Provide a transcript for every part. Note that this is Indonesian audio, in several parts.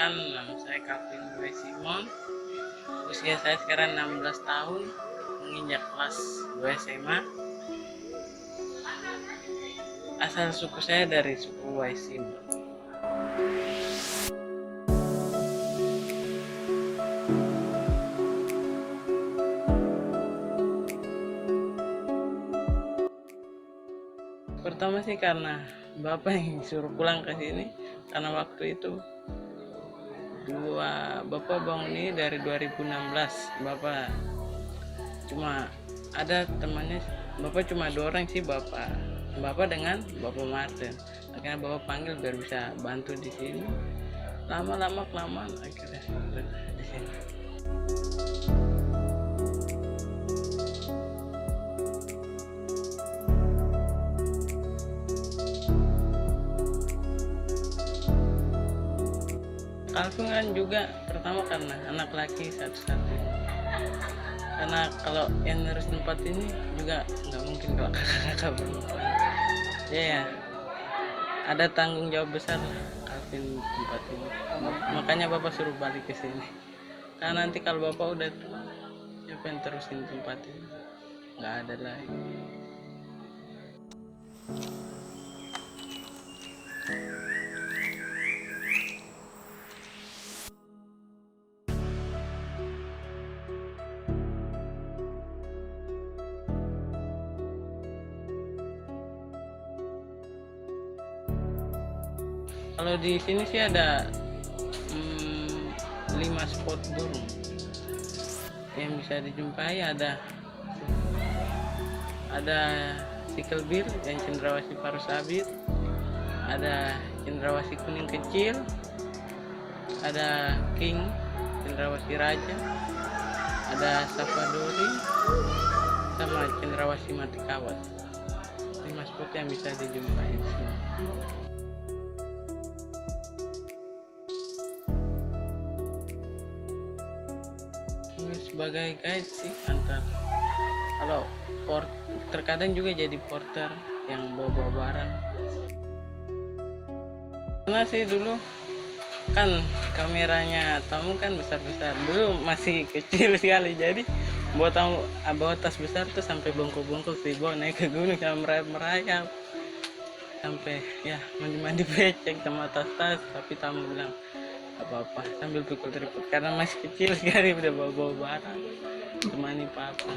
Perkenalkan, nama saya Calvin W. Simon. Usia saya sekarang 16 tahun, menginjak kelas 2 SMA. Asal suku saya dari suku Waisim. Pertama sih karena bapak yang suruh pulang ke sini, karena waktu itu bapak bangun ini dari 2016. Bapak cuma ada temannya, bapak cuma 2 orang sih, bapak dengan bapak Martin. Akhirnya bapak panggil biar bisa bantu di sini. Lama-lama kelamaan akhirnya di sini. Calvin kan juga pertama karena anak laki satu-satunya. Karena kalau yang harus tempat ini juga nggak mungkin kalau kakak-kakak perempuan. Ya, ada tanggung jawab besar Calvin tempat ini. Makanya bapak suruh balik ke sini. Karena nanti kalau bapak udah tua, siapa yang terusin tempat ini? Nggak ada lagi. Kalau di sini sih ada 5 spot burung yang bisa dijumpai. Ada sikelbir yang cendrawasih paruh sabit, ada cendrawasih kuning kecil, ada king cendrawasih raja, ada sapadori, sama cendrawasih mati kawat. 5 spot yang bisa dijumpai di sini. Sebagai guide sih, kalau terkadang juga jadi porter yang bawa barang. Karena sih dulu kan kameranya tamu kan besar-besar, dulu masih kecil sekali, jadi bawa tas besar tuh sampai bongkok-bongkok dibawa naik ke gunung sampai merayap, sampai ya mandi becek sama tas-tas. Tapi tamu bilang apa-apa sambil pikul tripod karena masih kecil sekali, udah bawa barang, temani papa.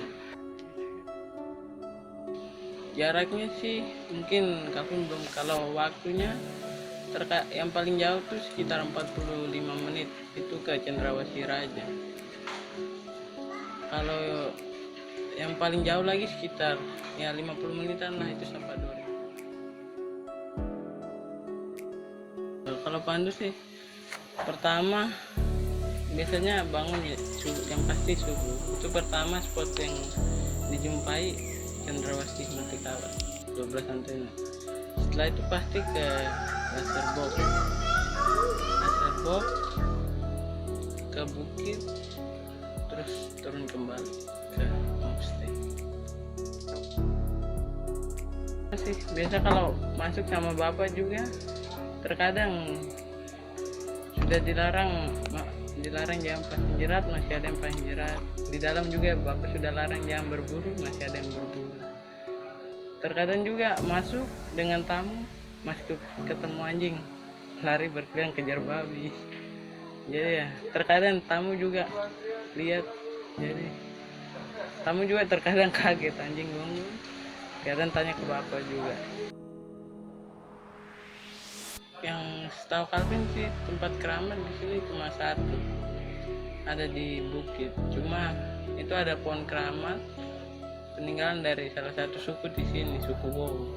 Jaraknya sih mungkin belum, kalau waktunya yang paling jauh tuh sekitar 45 menit itu ke Cendrawasih Raja. Kalau yang paling jauh lagi sekitar ya 50 menitan lah, itu Sapadori. Kalau pandu sih pertama biasanya bangun ya yang pasti subuh. Itu pertama spot yang dijumpai Cendrawasih mati kawat 12 antena. Setelah itu pasti ke Laser Box, ke bukit, terus turun kembali ke homestay. Masih biasa kalau masuk sama bapak juga terkadang sudah dilarang jangan pasang jerat, masih ada yang pasang jerat. Di dalam juga bapak sudah larang jangan berburu, masih ada yang berburu. Terkadang juga masuk dengan tamu, masuk ketemu anjing, lari berkeliling kejar babi. Jadi ya terkadang tamu juga lihat, jadi tamu juga terkadang kaget, anjing bangun, kadang tanya ke bapak juga. Yang setahu Calvin sih tempat keramat di sini cuma satu, ada di bukit. Cuma itu ada pohon keramat peninggalan dari salah satu suku di sini, suku Bowo,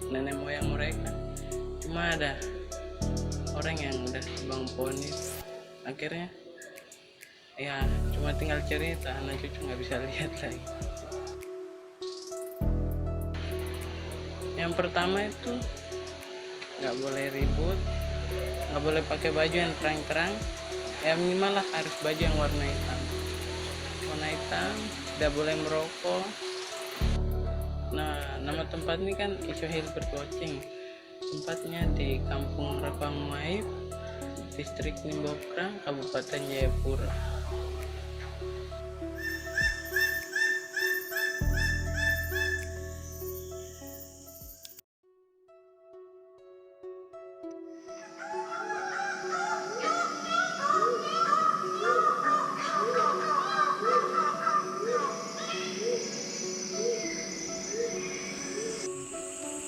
nenek moyang mereka. Cuma ada orang yang udah bang pohon itu, akhirnya ya cuma tinggal cerita, anak cucu nggak bisa lihat lagi. Yang pertama itu nggak boleh ribut, nggak boleh pakai baju yang terang-terang, ya minimal lah harus baju yang warna hitam, tidak boleh merokok. Nah, nama tempat ini kan Isohil Bergoceng, tempatnya di Kampung Repang Maib, Distrik Nimbokrang, Kabupaten Jayapura.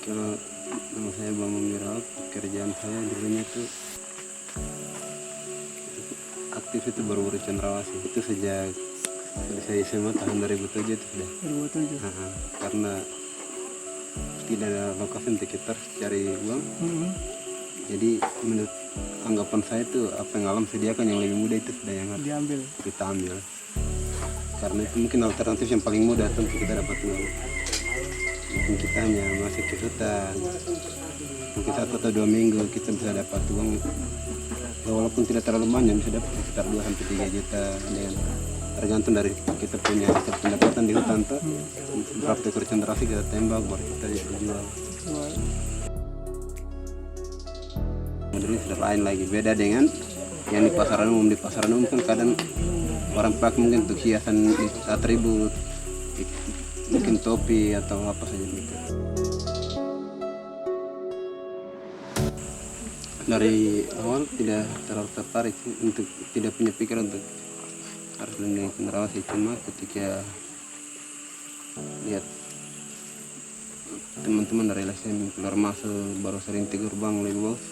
Kalau nama saya Bambang Wiraut, pekerjaan saya dulunya tuh aktif itu baru cendrawasih itu sejak saya SMA tahun 2007 itu sudah. 2007. Karena tidak ada lokasi untuk kita harus cari uang. Jadi menurut anggapan saya tuh apa yang alam sediakan yang lebih mudah itu sudah yang harus Diambil. kita ambil. Karena itu mungkin alternatif yang paling mudah untuk kita dapat uang. Mungkin kita hanya masuk ke hutan, mungkin 1 atau 2 minggu kita bisa dapat uang. Walaupun tidak terlalu banyak, bisa dapat sekitar 2-3 juta. Dan tergantung dari kita punya hasil pendapatan di hutan tuh, berapa ekor cendrawasih kita tembak baru kita jual. Modelnya sudah lain lagi, beda dengan yang di pasaran umum. Di pasaran umum kan kadang orang pakai mungkin untuk hiasan atribut, mungkin topi atau apa saja gitu. Dari awal tidak terlalu tertarik untuk, tidak punya pikiran untuk harus melindungi cendrawasih. Cuma ketika lihat teman-teman dari LSM keluar masuk baru sering tegur, "Bang, lebih bagus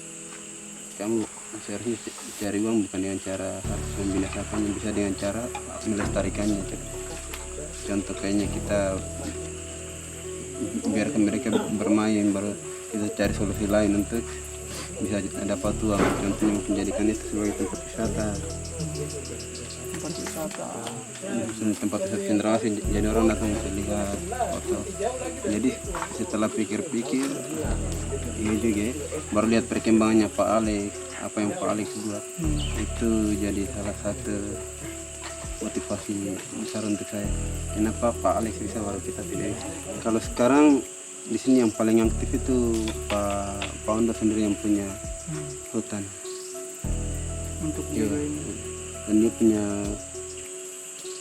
kamu seharusnya cari uang bukan dengan cara harus membinasakannya, bisa dengan cara melestarikannya." Contoh kayaknya kita biarkan mereka bermain, baru kita cari solusi lain untuk bisa dapat uang. Contohnya menjadikan itu sebagai tempat wisata. Tempat wisata cendrawasih, jadi orang datang bisa lihat foto. Jadi setelah pikir-pikir, iya juga ya, baru lihat perkembangannya Pak Alex, apa yang Pak Alex buat. Itu jadi salah satu motivasi besar untuk saya. Kenapa Pak Alex bisa baru kita tidak bisa. Kalau sekarang di sini yang paling aktif itu Pak Ondo sendiri yang punya hutan. Untuk jaga ini. Dan dia punya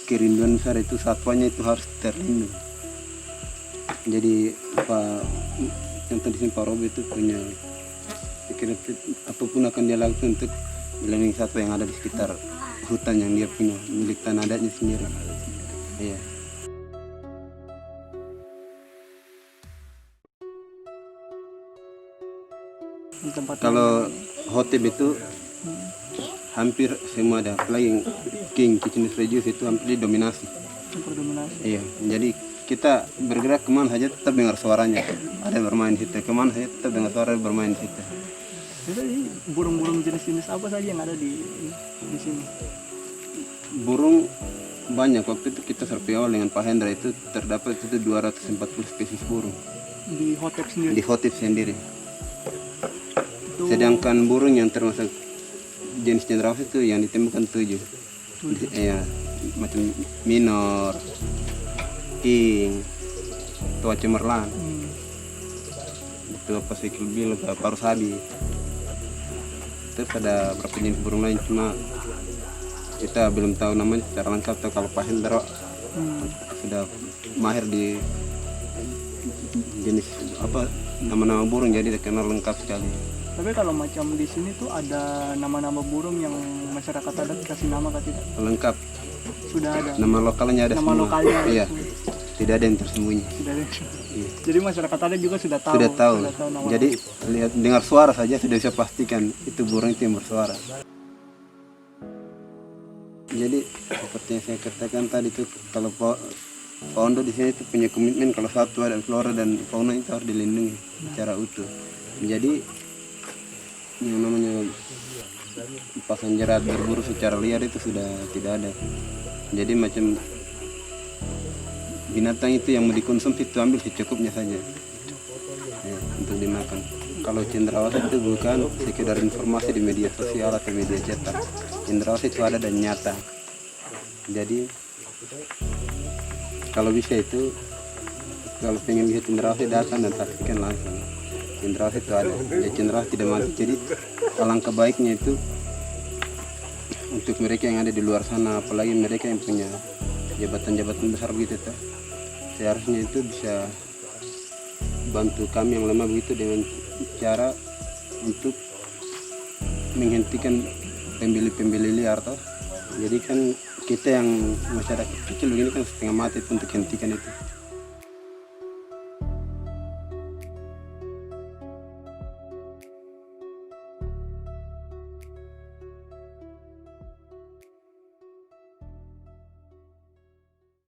kerinduan besar itu satwanya itu harus terlindung. Jadi yang tadi Pak Robi itu punya pikiran apapun akan dia lakukan untuk melindungi satwa yang ada di sekitar hutan yang dia punya, milik tanah adatnya sendiri. Iya. Kalau hotep itu hampir semua ada, apalagi yang king kitchen reduce itu hampir didominasi. Iya, jadi kita bergerak kemana saja tetap dengar suaranya, ada bermain di situ, kemana saja tetap dengar suara bermain di situ. Jadi burung-burung jenis-jenis apa saja yang ada di sini? Burung banyak. Waktu itu kita survei awal dengan Pak Hendra itu terdapat itu 240 spesies burung di hotep sendiri. Di hotep sendiri. Sedangkan burung yang termasuk jenis cendrawasih itu yang ditemukan 7. Ya, macam minor, king, tua cemerlang, itu apa sih, kilbil, parus habis. Terus ada beberapa jenis burung lain, cuma kita belum tahu namanya secara lengkap. Atau kalau Pak Hendra sudah mahir di jenis apa nama-nama burung, jadi dikenal lengkap sekali. Tapi kalau macam di sini tuh ada nama-nama burung yang masyarakat adat kasih nama kan tidak? Lengkap. Sudah ada. Nama lokalnya ada nama semua. Lokalnya. Iya. Tidak ada yang tersembunyi. Tidak ada. Iya. Jadi masyarakat adat juga sudah tahu. Sudah tahu. Nama Jadi lihat dengar suara saja sudah bisa pastikan itu burung itu yang bersuara. Jadi seperti yang saya katakan tadi itu, kalau Pak Ondo di sini itu punya komitmen kalau satwa dan flora dan fauna itu harus dilindungi secara utuh. Jadi yang namanya pasang jerat berburu secara liar itu sudah tidak ada. Jadi macam binatang itu yang mau dikonsumsi itu ambil secukupnya saja ya, untuk dimakan. Kalau cendrawasih itu bukan sekedar informasi di media sosial atau media cetak. Cendrawasih itu ada dan nyata. Jadi kalau bisa itu, kalau pengen lihat cendrawasih datang dan saksikan langsung. Cendrawasih itu ada, ya cendrawasih tidak mati. Jadi alangkah baiknya itu untuk mereka yang ada di luar sana, apalagi mereka yang punya jabatan-jabatan besar begitu tuh, seharusnya itu bisa bantu kami yang lemah begitu dengan cara untuk menghentikan pembeli-pembeli liar toh. Jadi kan kita yang masyarakat kecil begini kan setengah mati untuk hentikan itu.